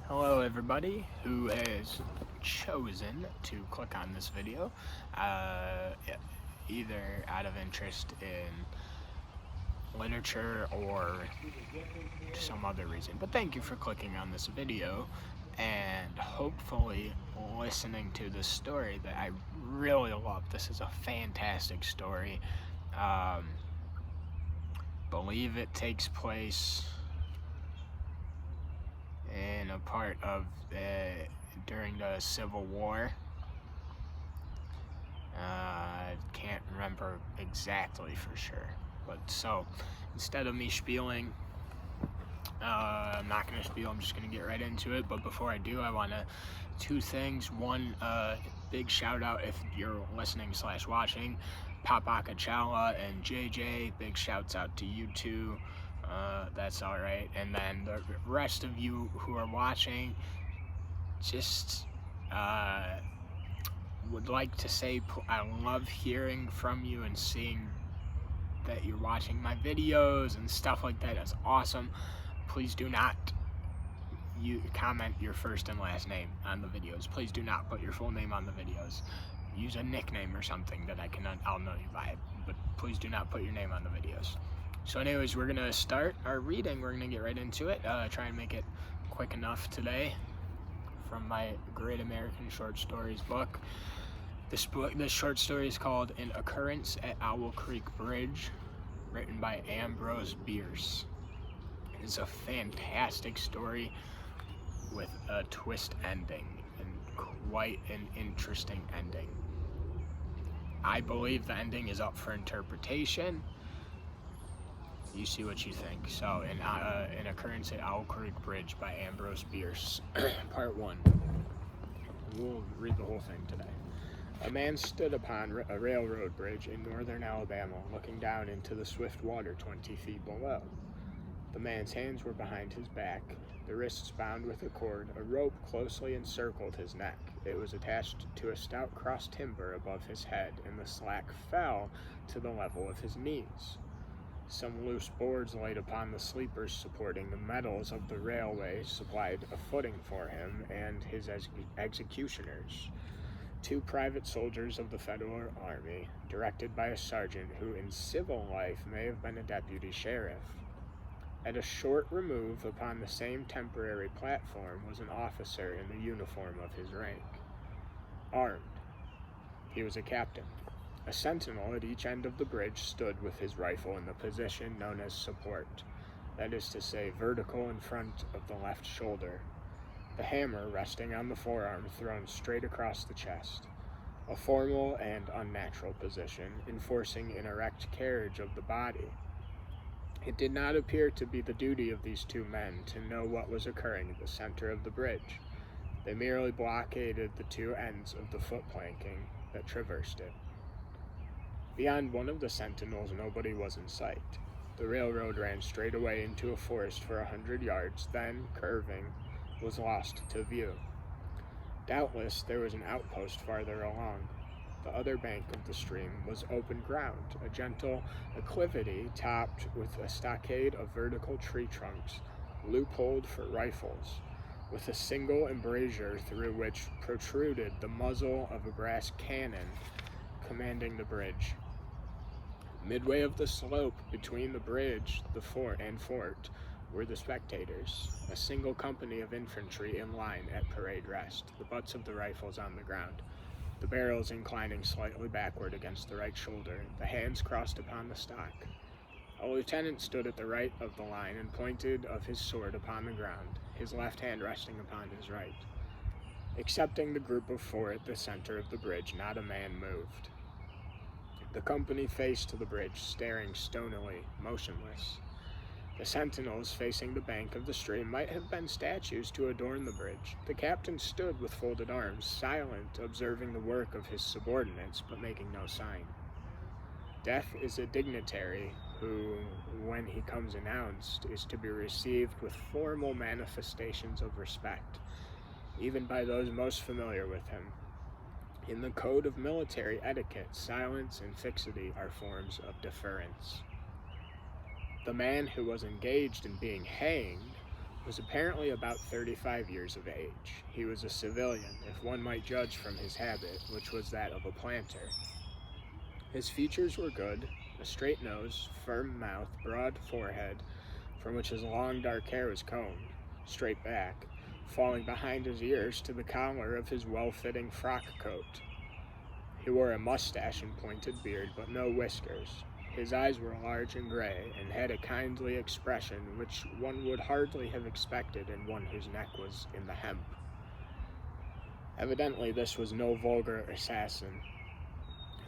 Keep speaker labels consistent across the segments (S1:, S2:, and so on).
S1: Hello everybody who has chosen to click on this video, either out of interest in literature or some other reason. But thank you for clicking on this video and hopefully listening to this story that I really love. This is a fantastic story. Believe it takes place in a part of during the Civil War. I can't remember exactly for sure, but so instead of me spieling, I'm not going to spiel, I'm just going to get right into it. But before I do, I want to two things. One, big shout out if you're listening / watching, Papa Kachala and JJ, big shouts out to you two. That's all right. And then the rest of you who are watching, just would like to say I love hearing from you and seeing that you're watching my videos and stuff like that. That's awesome. Please do not comment your first and last name on the videos. Please do not put your full name on the videos. Use a nickname or something that I'll know you by, but please do not put your name on the videos. So anyways, we're gonna start our reading. We're gonna get right into it. Try and make it quick enough today from my Great American Short Stories book. This short story is called An Occurrence at Owl Creek Bridge, written by Ambrose Bierce. It's a fantastic story with a twist ending and quite an interesting ending. I believe the ending is up for interpretation. You see what you think. So, An Occurrence at Owl Creek Bridge by Ambrose Bierce, Part 1. We'll read the whole thing today. A man stood upon a railroad bridge in northern Alabama, looking down into the swift water 20 feet below. The man's hands were behind his back, the wrists bound with a cord. A rope closely encircled his neck. It was attached to a stout cross timber above his head, and the slack fell to the level of his knees. Some loose boards laid upon the sleepers supporting the metals of the railway supplied a footing for him and his executioners. 2 private soldiers of the Federal Army, directed by a sergeant who in civil life may have been a deputy sheriff. At a short remove upon the same temporary platform was an officer in the uniform of his rank. Armed. He was a captain. A sentinel at each end of the bridge stood with his rifle in the position known as support, that is to say, vertical in front of the left shoulder, the hammer resting on the forearm thrown straight across the chest, a formal and unnatural position, enforcing an erect carriage of the body. It did not appear to be the duty of these 2 men to know what was occurring at the center of the bridge. They merely blockaded the 2 ends of the foot planking that traversed it. Beyond one of the sentinels, nobody was in sight. The railroad ran straight away into a forest for 100 yards, then, curving, was lost to view. Doubtless there was an outpost farther along. The other bank of the stream was open ground, a gentle acclivity topped with a stockade of vertical tree trunks, loopholed for rifles, with a single embrasure through which protruded the muzzle of a brass cannon commanding the bridge. Midway of the slope between the bridge, the fort, were the spectators, a single company of infantry in line at parade rest, the butts of the rifles on the ground, the barrels inclining slightly backward against the right shoulder, the hands crossed upon the stock. A lieutenant stood at the right of the line and pointed of his sword upon the ground, his left hand resting upon his right. Excepting the group of 4 at the center of the bridge, not a man moved. The company faced the bridge, staring stonily, motionless. The sentinels facing the bank of the stream might have been statues to adorn the bridge. The captain stood with folded arms, silent, observing the work of his subordinates, but making no sign. Death is a dignitary who, when he comes announced, is to be received with formal manifestations of respect, even by those most familiar with him. In the code of military etiquette, silence and fixity are forms of deference. The man who was engaged in being hanged was apparently about 35 years of age. He was a civilian, if one might judge from his habit, which was that of a planter. His features were good: a straight nose, firm mouth, broad forehead, from which his long dark hair was combed, straight back, falling behind his ears to the collar of his well-fitting frock coat. He wore a mustache and pointed beard, but no whiskers. His eyes were large and gray, and had a kindly expression which one would hardly have expected in one whose neck was in the hemp. Evidently this was no vulgar assassin.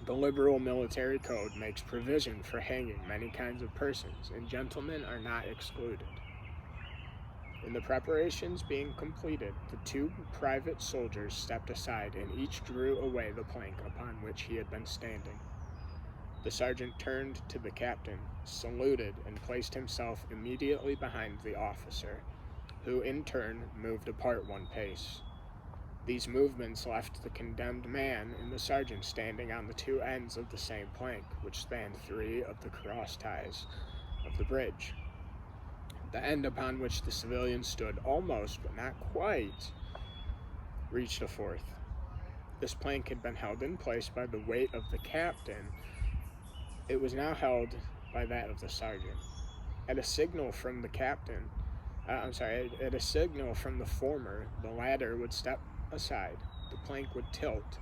S1: The liberal military code makes provision for hanging many kinds of persons, and gentlemen are not excluded. In the preparations being completed, the two private soldiers stepped aside, and each drew away the plank upon which he had been standing. The sergeant turned to the captain, saluted, and placed himself immediately behind the officer, who in turn moved apart one pace. These movements left the condemned man and the sergeant standing on the two ends of the same plank, which spanned 3 of the cross ties of the bridge. The end upon which the civilian stood almost, but not quite, reached a 4th. This plank had been held in place by the weight of the captain. It was now held by that of the sergeant. At a signal from the former, the latter would step aside, the plank would tilt,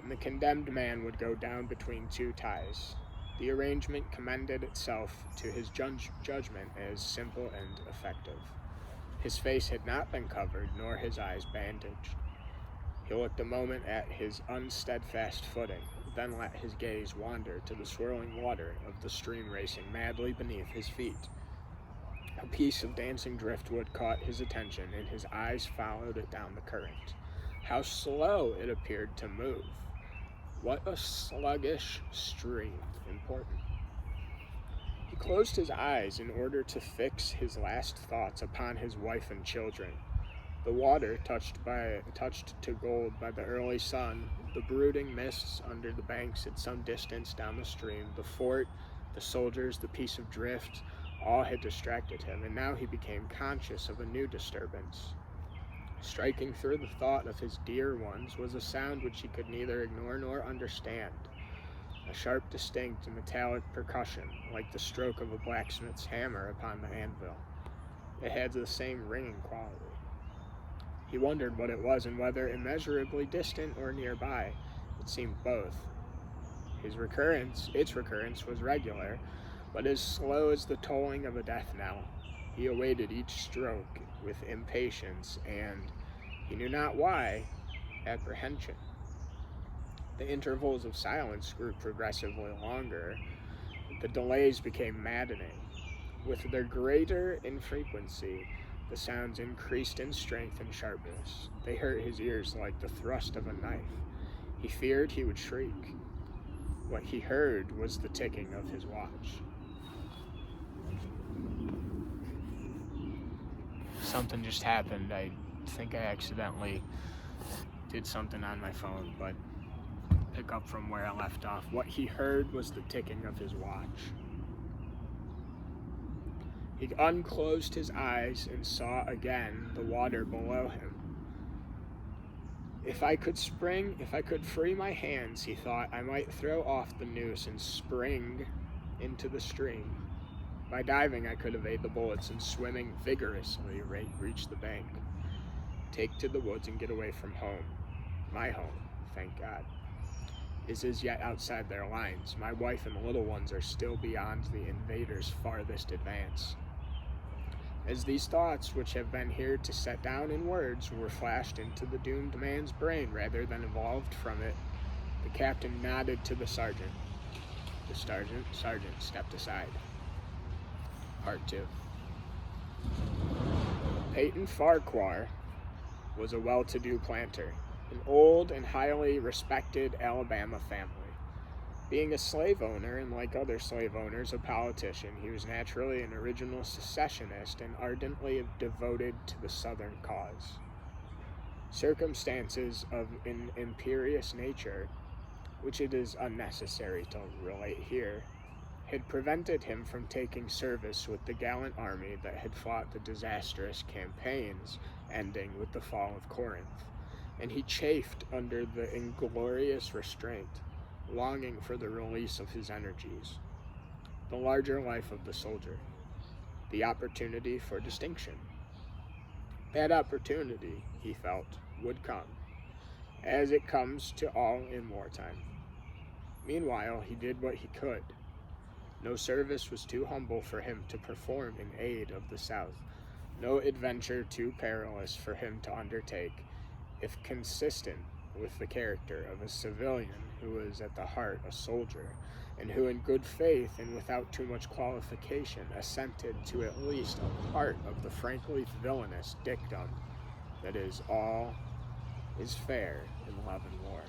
S1: and the condemned man would go down between 2 ties. The arrangement commended itself to his judgment as simple and effective. His face had not been covered, nor his eyes bandaged. He looked a moment at his unsteadfast footing, then let his gaze wander to the swirling water of the stream racing madly beneath his feet. A piece of dancing driftwood caught his attention, and his eyes followed it down the current. How slow it appeared to move! What a sluggish stream! Important. He closed his eyes in order to fix his last thoughts upon his wife and children. The water, touched to gold by the early sun, the brooding mists under the banks at some distance down the stream, the fort, the soldiers, the piece of drift, all had distracted him, and now he became conscious of a new disturbance. Striking through the thought of his dear ones was a sound which he could neither ignore nor understand. A sharp, distinct, metallic percussion, like the stroke of a blacksmith's hammer upon the anvil. It had the same ringing quality. He wondered what it was, and whether immeasurably distant or nearby. It seemed both. Its recurrence was regular, but as slow as the tolling of a death knell. He awaited each stroke with impatience and, he knew not why, apprehension. The intervals of silence grew progressively longer. The delays became maddening. With their greater infrequency, the sounds increased in strength and sharpness. They hurt his ears like the thrust of a knife. He feared he would shriek. What he heard was the ticking of his watch. Something just happened. I think I accidentally did something on my phone, but pick up from where I left off. What he heard was the ticking of his watch. He unclosed his eyes and saw again the water below him. If I could free my hands, he thought, I might throw off the noose and spring into the stream. By diving, I could evade the bullets, and swimming vigorously reach the bank. Take to the woods and get away from home. My home, thank God, is as yet outside their lines. My wife and little ones are still beyond the invaders' farthest advance. As these thoughts, which have been here to set down in words, were flashed into the doomed man's brain rather than evolved from it, the captain nodded to the sergeant. The sergeant stepped aside. Part 2. Peyton Farquhar was a well-to-do planter, an old and highly respected Alabama family. Being a slave owner, and like other slave owners, a politician, he was naturally an original secessionist and ardently devoted to the Southern cause. Circumstances of an imperious nature, which it is unnecessary to relate here, had prevented him from taking service with the gallant army that had fought the disastrous campaigns ending with the fall of Corinth, and he chafed under the inglorious restraint, longing for the release of his energies, the larger life of the soldier, the opportunity for distinction. That opportunity, he felt, would come, as it comes to all in wartime. Meanwhile, he did what he could. No service was too humble for him to perform in aid of the South, no adventure too perilous for him to undertake, if consistent with the character of a civilian who was at the heart a soldier, and who in good faith and without too much qualification assented to at least a part of the frankly villainous dictum that is all is fair in love and war.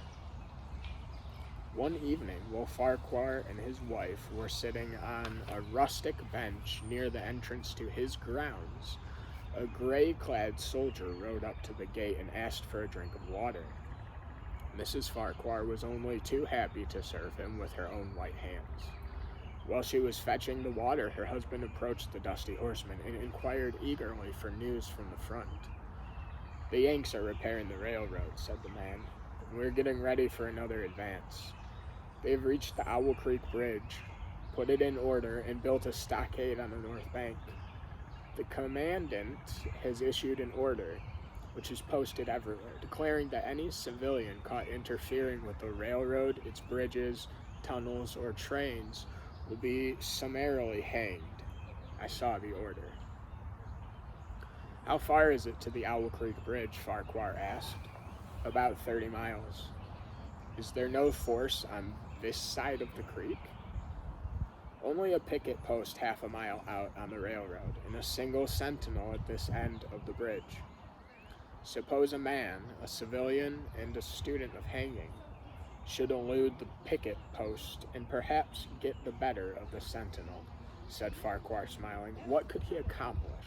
S1: One evening, while Farquhar and his wife were sitting on a rustic bench near the entrance to his grounds, a gray-clad soldier rode up to the gate and asked for a drink of water. Mrs. Farquhar was only too happy to serve him with her own white hands. While she was fetching the water, her husband approached the dusty horseman and inquired eagerly for news from the front. "The Yanks are repairing the railroad," said the man. "We're getting ready for another advance. They've reached the Owl Creek Bridge, put it in order, and built a stockade on the north bank. The commandant has issued an order, which is posted everywhere, declaring that any civilian caught interfering with the railroad, its bridges, tunnels, or trains will be summarily hanged. I saw the order." "How far is it to the Owl Creek Bridge?" Farquhar asked. "About 30 miles. Is there no force on this side of the creek?" "Only a picket post half a mile out on the railroad, and a single sentinel at this end of the bridge. Suppose a man, a civilian and a student of hanging, should elude the picket post and perhaps get the better of the sentinel," said Farquhar, smiling. "What could he accomplish?"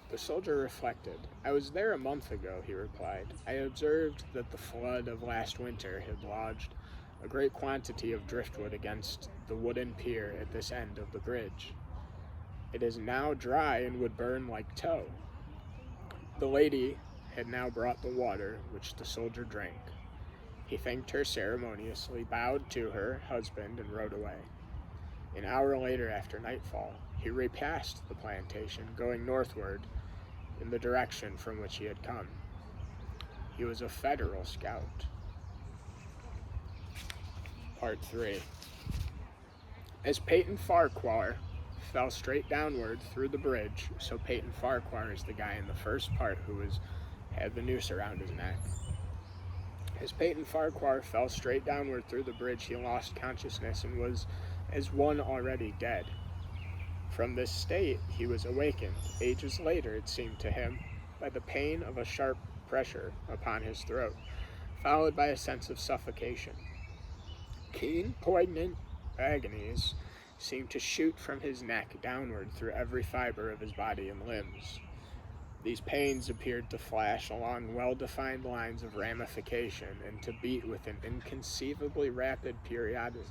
S1: The soldier reflected. "I was there a month ago," he replied. "I observed that the flood of last winter had lodged a great quantity of driftwood against the wooden pier at this end of the bridge. It is now dry and would burn like tow." The lady had now brought the water, which the soldier drank. He thanked her ceremoniously, bowed to her husband, and rode away. An hour later, after nightfall, he repassed the plantation, going northward in the direction from which he had come. He was a Federal scout. Part 3. As Peyton Farquhar fell straight downward through the bridge, so Peyton Farquhar is the guy in the first part who had the noose around his neck. As Peyton Farquhar fell straight downward through the bridge, he lost consciousness and was as one already dead. From this state he was awakened, ages later, it seemed to him, by the pain of a sharp pressure upon his throat, followed by a sense of suffocation. Keen, poignant agonies seemed to shoot from his neck downward through every fiber of his body and limbs. These pains appeared to flash along well-defined lines of ramification and to beat with an inconceivably rapid periodicity.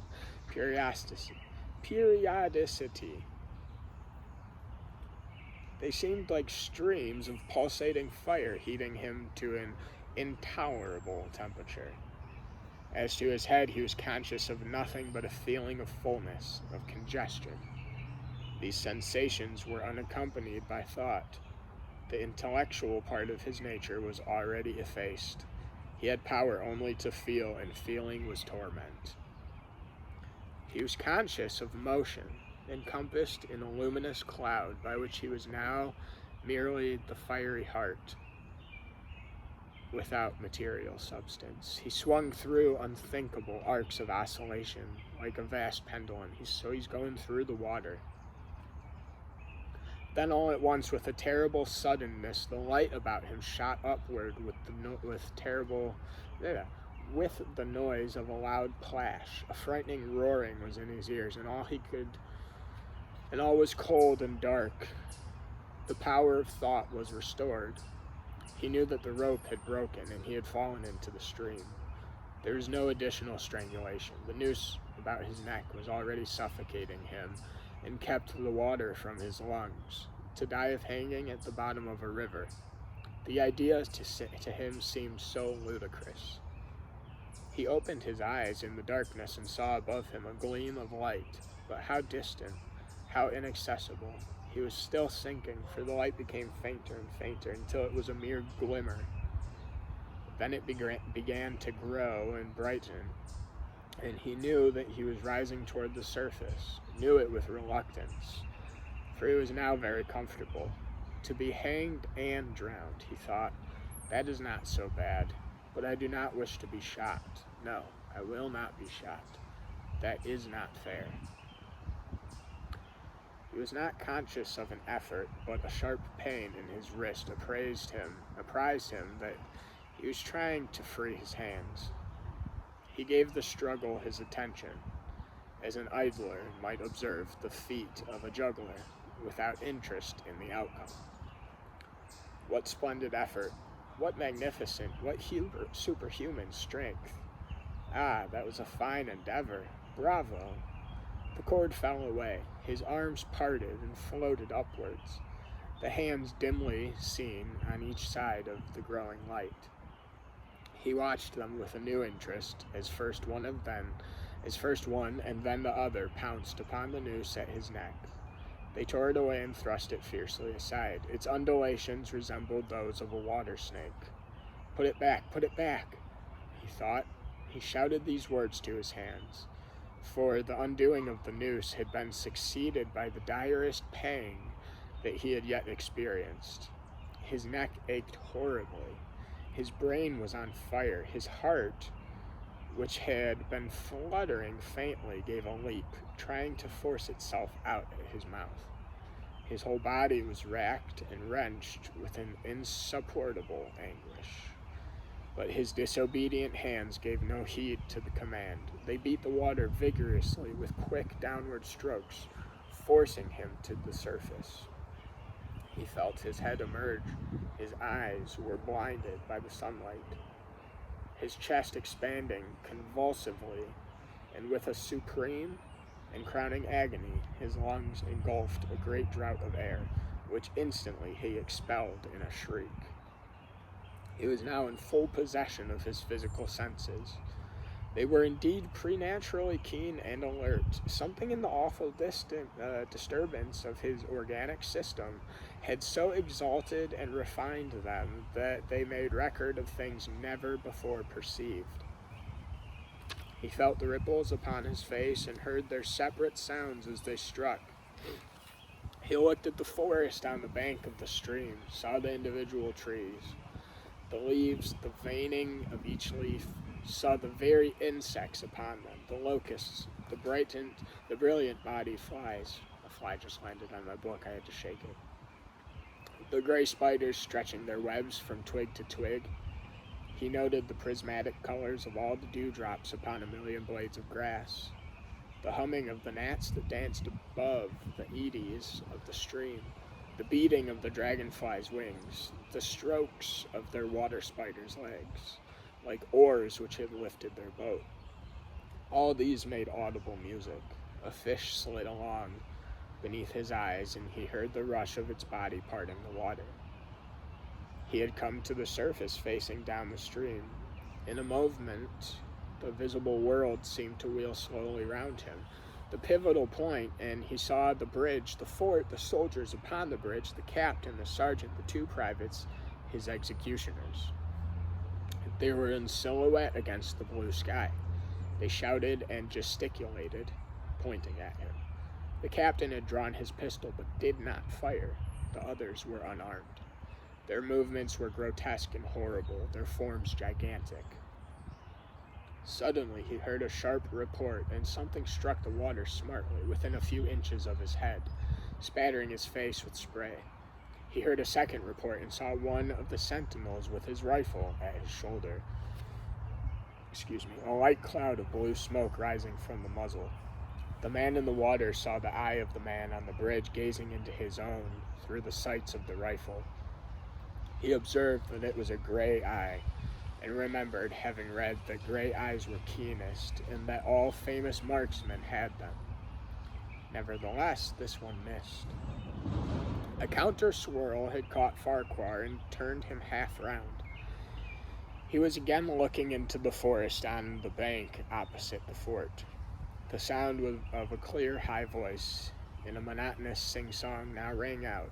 S1: They seemed like streams of pulsating fire heating him to an intolerable temperature. As to his head, he was conscious of nothing but a feeling of fullness, of congestion. These sensations were unaccompanied by thought. The intellectual part of his nature was already effaced. He had power only to feel, and feeling was torment. He was conscious of motion, encompassed in a luminous cloud by which he was now merely the fiery heart, without material substance. He swung through unthinkable arcs of oscillation, like a vast pendulum. He's going through the water. Then all at once, with a terrible suddenness, the light about him shot upward with the noise of a loud plash. A frightening roaring was in his ears, and all was cold and dark. The power of thought was restored. He knew that the rope had broken, and he had fallen into the stream. There was no additional strangulation. The noose about his neck was already suffocating him and kept the water from his lungs. To die of hanging at the bottom of a river. The idea to him seemed so ludicrous. He opened his eyes in the darkness and saw above him a gleam of light, but how distant, how inaccessible. He was still sinking, for the light became fainter and fainter until it was a mere glimmer. Then it began to grow and brighten, and he knew that he was rising toward the surface, knew it with reluctance, for he was now very comfortable. To be hanged and drowned, he thought, that is not so bad, but I do not wish to be shot. No, I will not be shot. That is not fair. He was not conscious of an effort, but a sharp pain in his wrist apprised him that he was trying to free his hands. He gave the struggle his attention, as an idler might observe the feat of a juggler, without interest in the outcome. What splendid effort, what magnificent, what superhuman strength. Ah, that was a fine endeavor. Bravo! The cord fell away. His arms parted and floated upwards, the hands dimly seen on each side of the growing light. He watched them with a new interest, as first one and then the other pounced upon the noose at his neck. They tore it away and thrust it fiercely aside. Its undulations resembled those of a water snake. Put it back, he thought. He shouted these words to his hands, for the undoing of the noose had been succeeded by the direst pang that he had yet experienced. His neck ached horribly. His brain was on fire. His heart, which had been fluttering faintly, gave a leap, trying to force itself out at his mouth. His whole body was racked and wrenched with an insupportable anguish. But his disobedient hands gave no heed to the command. They beat the water vigorously with quick downward strokes, forcing him to the surface. He felt his head emerge. His eyes were blinded by the sunlight. His chest expanding convulsively, and with a supreme and crowning agony, his lungs engulfed a great draught of air, which instantly he expelled in a shriek. He was now in full possession of his physical senses. They were indeed preternaturally keen and alert. Something in the awful disturbance of his organic system had so exalted and refined them that they made record of things never before perceived. He felt the ripples upon his face and heard their separate sounds as they struck. He looked at the forest on the bank of the stream, saw the individual trees, the leaves, the veining of each leaf, saw the very insects upon them, the locusts, the brilliant bodied flies. A fly just landed on my book, I had to shake it. The gray spiders stretching their webs from twig to twig. He noted the prismatic colors of all the dewdrops upon a million blades of grass, the humming of the gnats that danced above the eddies of the stream, the beating of the dragonflies' wings, the strokes of their water spiders' legs, like oars which had lifted their boat. All these made audible music. A fish slid along beneath his eyes, and he heard the rush of its body parting the water. He had come to the surface facing down the stream. In a moment, the visible world seemed to wheel slowly round him. The pivotal point, and he saw the bridge, the fort, the soldiers upon the bridge, the captain, the sergeant, the two privates, his executioners. They were in silhouette against the blue sky. They shouted and gesticulated, pointing at him. The captain had drawn his pistol but did not fire. The others were unarmed. Their movements were grotesque and horrible, their forms gigantic. Suddenly he heard a sharp report, and something struck the water smartly within a few inches of his head, spattering his face with spray. He heard a second report and saw one of the sentinels with his rifle at his shoulder. A light cloud of blue smoke rising from the muzzle. The man in the water saw the eye of the man on the bridge gazing into his own through the sights of the rifle. He observed that it was a gray eye, and remembered having read that gray eyes were keenest and that all famous marksmen had them. Nevertheless, this one missed. A counter swirl had caught Farquhar and turned him half round. He was again looking into the forest on the bank opposite the fort. The sound of a clear, high voice in a monotonous sing-song now rang out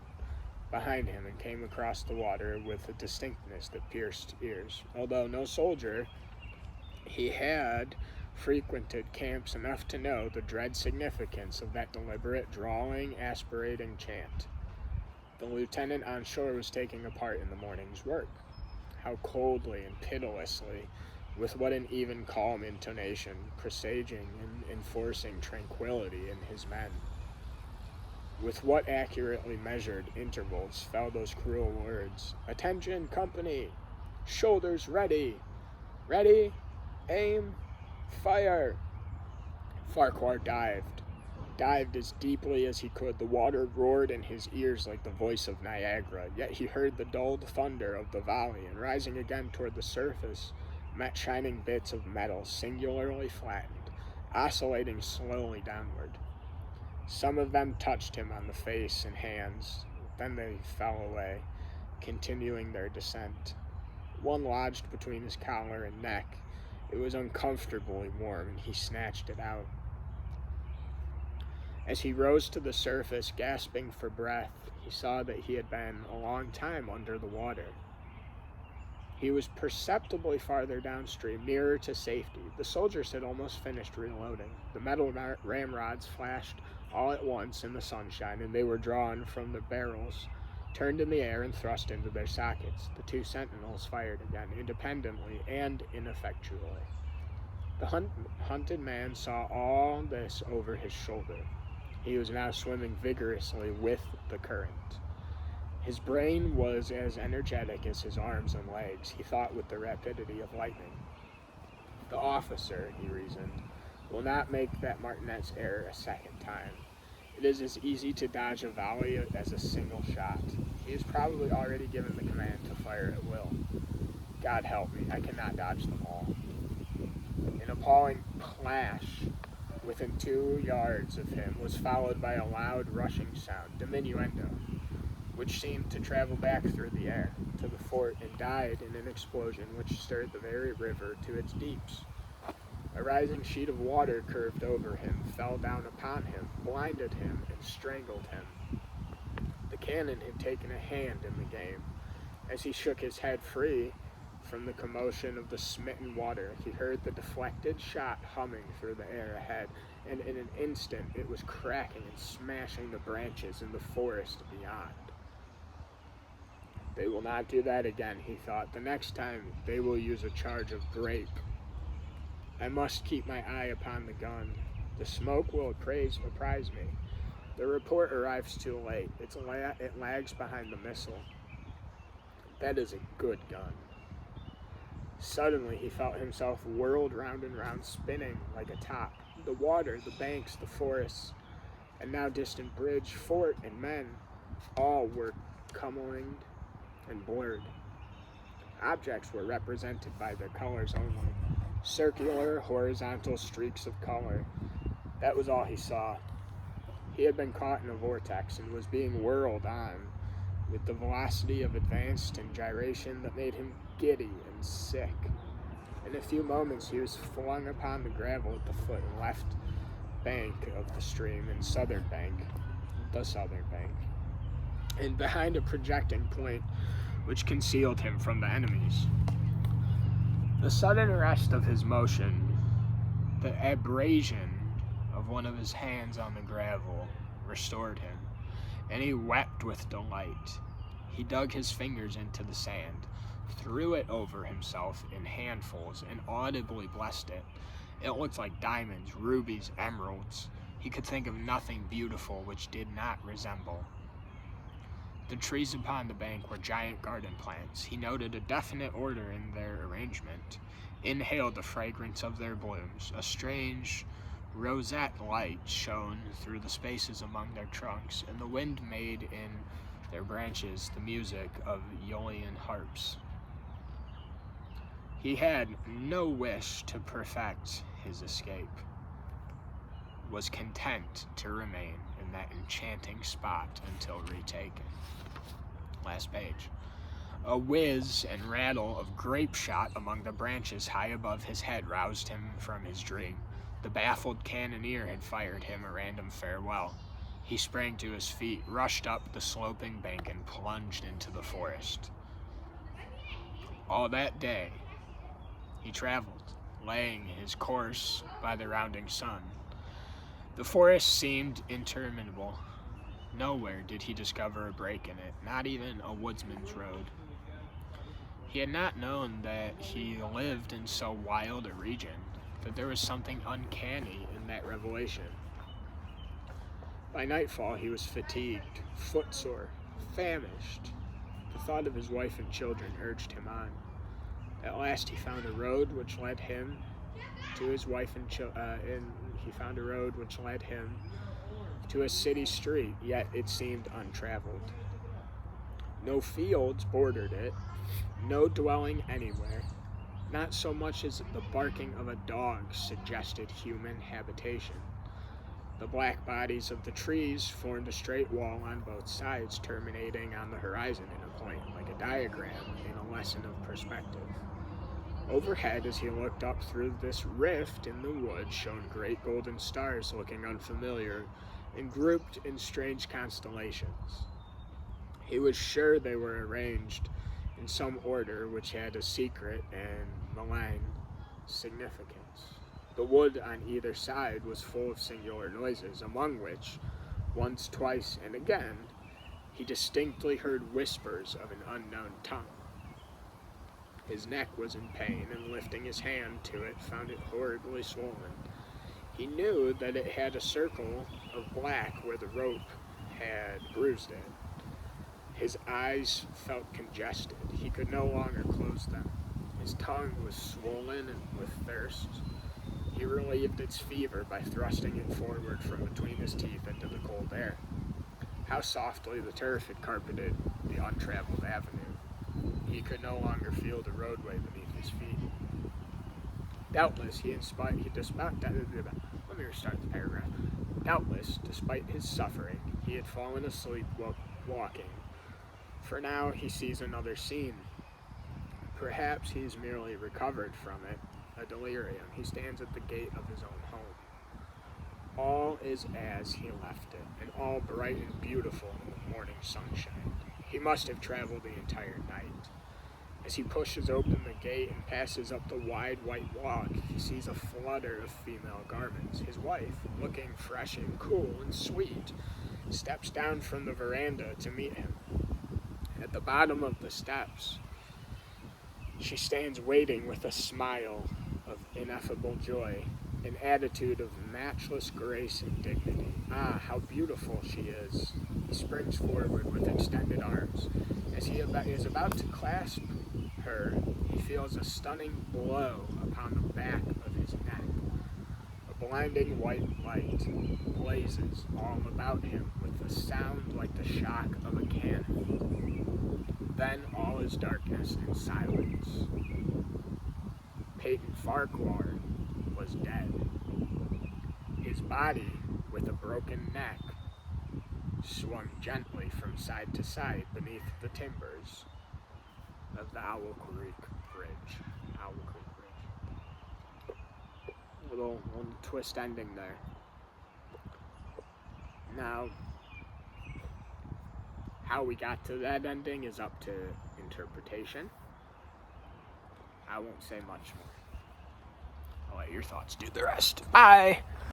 S1: behind him and came across the water with a distinctness that pierced ears. Although no soldier, he had frequented camps enough to know the dread significance of that deliberate, drawling, aspirating chant. The lieutenant on shore was taking a part in the morning's work. How coldly and pitilessly, with what an even calm intonation, presaging and enforcing tranquility in his men. With what accurately measured intervals fell those cruel words. "Attention, company! Shoulders ready! Ready! Aim! Fire!" Farquhar dived as deeply as he could. The water roared in his ears like the voice of Niagara, yet he heard the dulled thunder of the volley, and rising again toward the surface, met shining bits of metal, singularly flattened, oscillating slowly downward. Some of them touched him on the face and hands, then they fell away, continuing their descent. One lodged between his collar and neck. It was uncomfortably warm, and he snatched it out. As he rose to the surface, gasping for breath, he saw that he had been a long time under the water. He was perceptibly farther downstream, nearer to safety. The soldiers had almost finished reloading. The metal ramrods flashed all at once in the sunshine, and they were drawn from the barrels, turned in the air, and thrust into their sockets. The two sentinels fired again, independently and ineffectually. The hunted man saw all this over his shoulder. He was now swimming vigorously with the current. His brain was as energetic as his arms and legs. He thought with the rapidity of lightning. The officer, he reasoned, will not make that martinet's error a second time. It is as easy to dodge a volley as a single shot. He has probably already given the command to fire at will. God help me, I cannot dodge them all. An appalling clash within 2 yards of him was followed by a loud rushing sound, diminuendo, which seemed to travel back through the air to the fort and died in an explosion which stirred the very river to its deeps. A rising sheet of water curved over him, fell down upon him, blinded him, and strangled him. The cannon had taken a hand in the game. As he shook his head free from the commotion of the smitten water, he heard the deflected shot humming through the air ahead, and in an instant it was cracking and smashing the branches in the forest beyond. They will not do that again, he thought. The next time they will use a charge of grape. I must keep my eye upon the gun. The smoke will apprise me. The report arrives too late. It lags behind the missile. That is a good gun. Suddenly he felt himself whirled round and round, spinning like a top. The water, the banks, the forests, and now distant bridge, fort, and men, all were cumulated and blurred. Objects were represented by their colors only. Circular, horizontal streaks of color. That was all he saw. He had been caught in a vortex and was being whirled on with the velocity of advanced and gyration that made him giddy and sick. In a few moments he was flung upon the gravel at the foot and left bank of the stream and the southern bank, and behind a projecting point which concealed him from the enemies. The sudden arrest of his motion, the abrasion of one of his hands on the gravel, restored him, and he wept with delight. He dug his fingers into the sand, threw it over himself in handfuls, and audibly blessed it. It looked like diamonds, rubies, emeralds. He could think of nothing beautiful which did not resemble. The trees upon the bank were giant garden plants. He noted a definite order in their arrangement, inhaled the fragrance of their blooms. A strange roseate light shone through the spaces among their trunks, and the wind made in their branches the music of Aeolian harps. He had no wish to perfect his escape, was content to remain in that enchanting spot until retaken. Last page. A whiz and rattle of grape shot among the branches high above his head roused him from his dream. The baffled cannoneer had fired him a random farewell. He sprang to his feet, rushed up the sloping bank, and plunged into the forest. All that day, he traveled, laying his course by the rounding sun. The forest seemed interminable. Nowhere did he discover a break in it, not even a woodsman's road. He had not known that he lived in so wild a region, that there was something uncanny in that revelation. By nightfall, he was fatigued, footsore, famished. The thought of his wife and children urged him on. At last, he found a road which led him to his wife and he found a road which led him to a city street, yet it seemed untraveled. No fields bordered it, no dwelling anywhere. Not so much as the barking of a dog suggested human habitation. The black bodies of the trees formed a straight wall on both sides, terminating on the horizon in a point, like a diagram in a lesson of perspective. Overhead, as he looked up through this rift in the wood, shone great golden stars looking unfamiliar and grouped in strange constellations. He was sure they were arranged in some order which had a secret and malign significance. The wood on either side was full of singular noises, among which, once, twice, and again, he distinctly heard whispers of an unknown tongue. His neck was in pain, and lifting his hand to it, found it horribly swollen. He knew that it had a circle of black where the rope had bruised it. His eyes felt congested. He could no longer close them. His tongue was swollen and with thirst. He relieved its fever by thrusting it forward from between his teeth into the cold air. How softly the turf had carpeted the untraveled avenue. He could no longer feel the roadway beneath his feet. Doubtless, let me restart the paragraph. Doubtless, despite his suffering, he had fallen asleep while walking. For now, he sees another scene. Perhaps he's merely recovered from it, a delirium. He stands at the gate of his own home. All is as he left it, and all bright and beautiful in the morning sunshine. He must have traveled the entire night. As he pushes open the gate and passes up the wide white walk, he sees a flutter of female garments. His wife, looking fresh and cool and sweet, steps down from the veranda to meet him. At the bottom of the steps, she stands waiting with a smile of ineffable joy, an attitude of matchless grace and dignity. Ah, how beautiful she is! He springs forward with extended arms. As he is about to clasp her, he feels a stunning blow upon the back of his neck. A blinding white light blazes all about him with a sound like the shock of a cannon. Then all is darkness and silence. Peyton Farquhar was dead. His body, with a broken neck, swung gently from side to side beneath the timbers of the Owl Creek Bridge. Little twist ending there. Now, how we got to that ending is up to interpretation. I won't say much more. I'll let your thoughts do the rest. Bye!